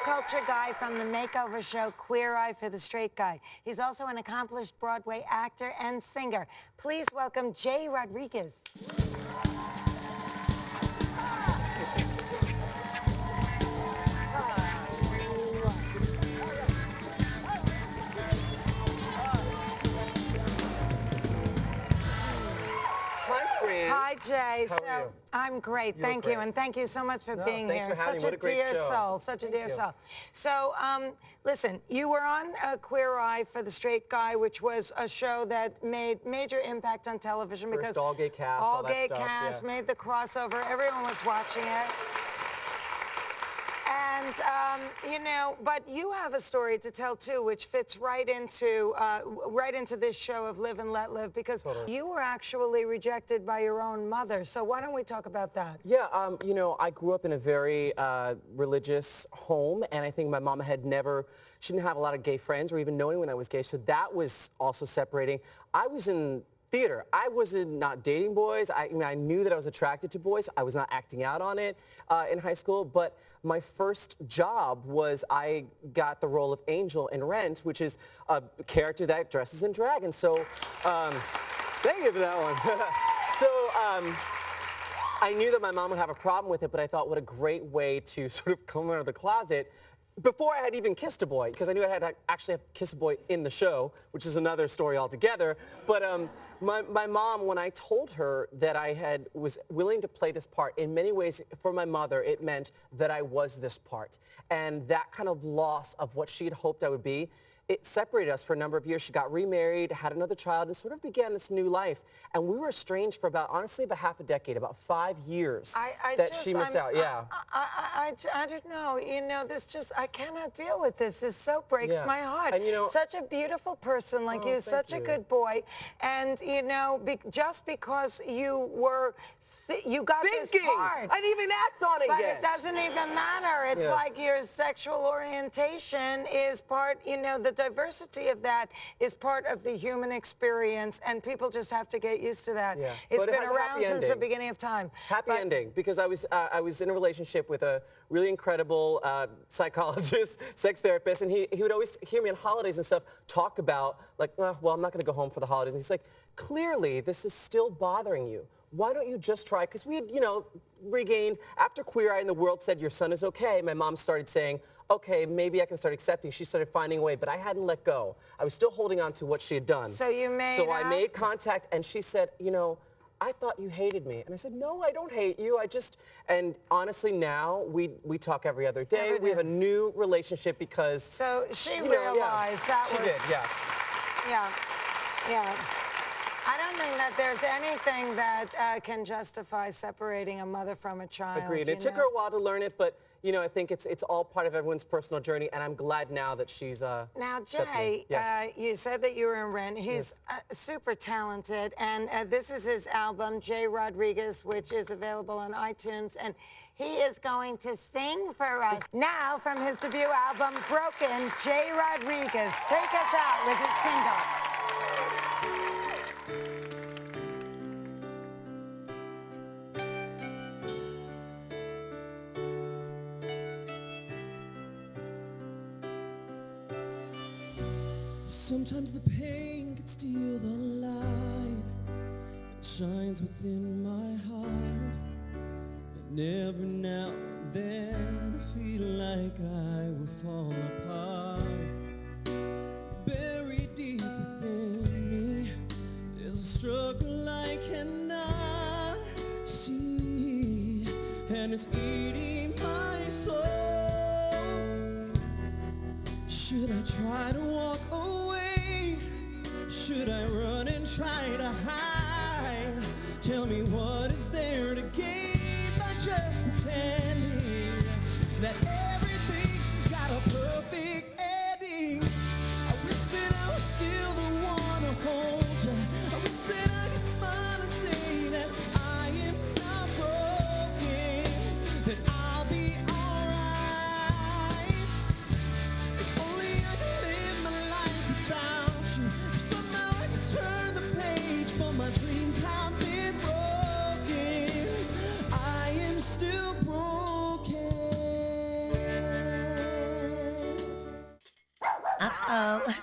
culture guy from the makeover show Queer Eye for the Straight Guy. He's also an accomplished Broadway actor and singer. Please welcome Jay Rodriguez. Hi, Jay. How are you? I'm great. Thank you. And thank you so much for being thanks here. for having me. Such What a great dear show. soul. Such a dear soul. So, listen, you were on Queer Eye for the Straight Guy, which was a show that made major impact on television because all-gay cast, all that all-gay stuff, cast, yeah. made the crossover. Everyone was watching it. And, you know, but you have a story to tell, too, which fits right into this show of Live and Let Live, because you were actually rejected by your own mother. So why don't we talk about that? Yeah, you know, I grew up in a very religious home, and I think my mom she didn't have a lot of gay friends or even know anyone that was gay, so that was also separating. I was in theater. I wasn't not dating boys. I knew that I was attracted to boys. I was not acting out on it in high school, but my first job was I got the role of Angel in Rent, which is a character that dresses in drag. And so, thank you for that one. So, I knew that my mom would have a problem with it, but I thought what a great way to sort of come out of the closet before I had even kissed a boy, because I knew I had to actually have to kiss a boy in the show, which is another story altogether. But my mom, when I told her that was willing to play this part, in many ways, for my mother, it meant that I was this part. And that kind of loss of what she had hoped I would be, it separated us for a number of years. She got remarried, had another child, and sort of began this new life. And we were estranged for honestly, about half a decade, about 5 years she missed out. Yeah. I don't know. You know, I cannot deal with this. This so breaks my heart. And, you know, such a beautiful person like you, such a good boy. And, you know, just because you were you got this part. I didn't even act on it yet. But it doesn't even matter. It's like your sexual orientation is part, you know, the diversity of that is part of the human experience, and people just have to get used to that. Yeah. It's been around since the beginning of time. Happy ending, because I was in a relationship with a really incredible psychologist, sex therapist, and he would always hear me on holidays and stuff talk about, like, well, I'm not going to go home for the holidays. And he's like, clearly, this is still bothering you. Why don't you just try? Because we had, you know, regained, after Queer Eye and the world said, your son is okay, my mom started saying, okay, maybe I can start accepting. She started finding a way, but I hadn't let go. I was still holding on to what she had done. So you made So I made contact, and she said, you know, I thought you hated me. And I said, no, I don't hate you. And honestly, now we talk every other day. We have a new relationship because... So she realized that was... She did, yeah. Yeah, yeah. I don't think that there's anything that can justify separating a mother from a child. Agreed. It took her a while to learn it, but you know, I think it's all part of everyone's personal journey, and I'm glad now that she's Now, Jay, you said that you were in Rent. He's super talented, and this is his album, Jay Rodriguez, which is available on iTunes, and he is going to sing for us. Now, from his debut album, Broken, Jay Rodriguez. Take us out with his single. Sometimes the pain can steal the light. It shines within my heart. And every now and then I feel like I will fall apart. Buried deep within me, there's a struggle I cannot see, and it's eating my soul. Should I try to walk away? Should I run and try to hide? Tell me, what is there to gain by just pretending that everything's got a perfect ending? I wish that I was still the one to hold you. I wish that I could smile and say that I am not broken, that I'll be alright. If only I could live my life without you. If somehow I could turn the page, but my dreams have been broken. I am still broken. Uh-oh.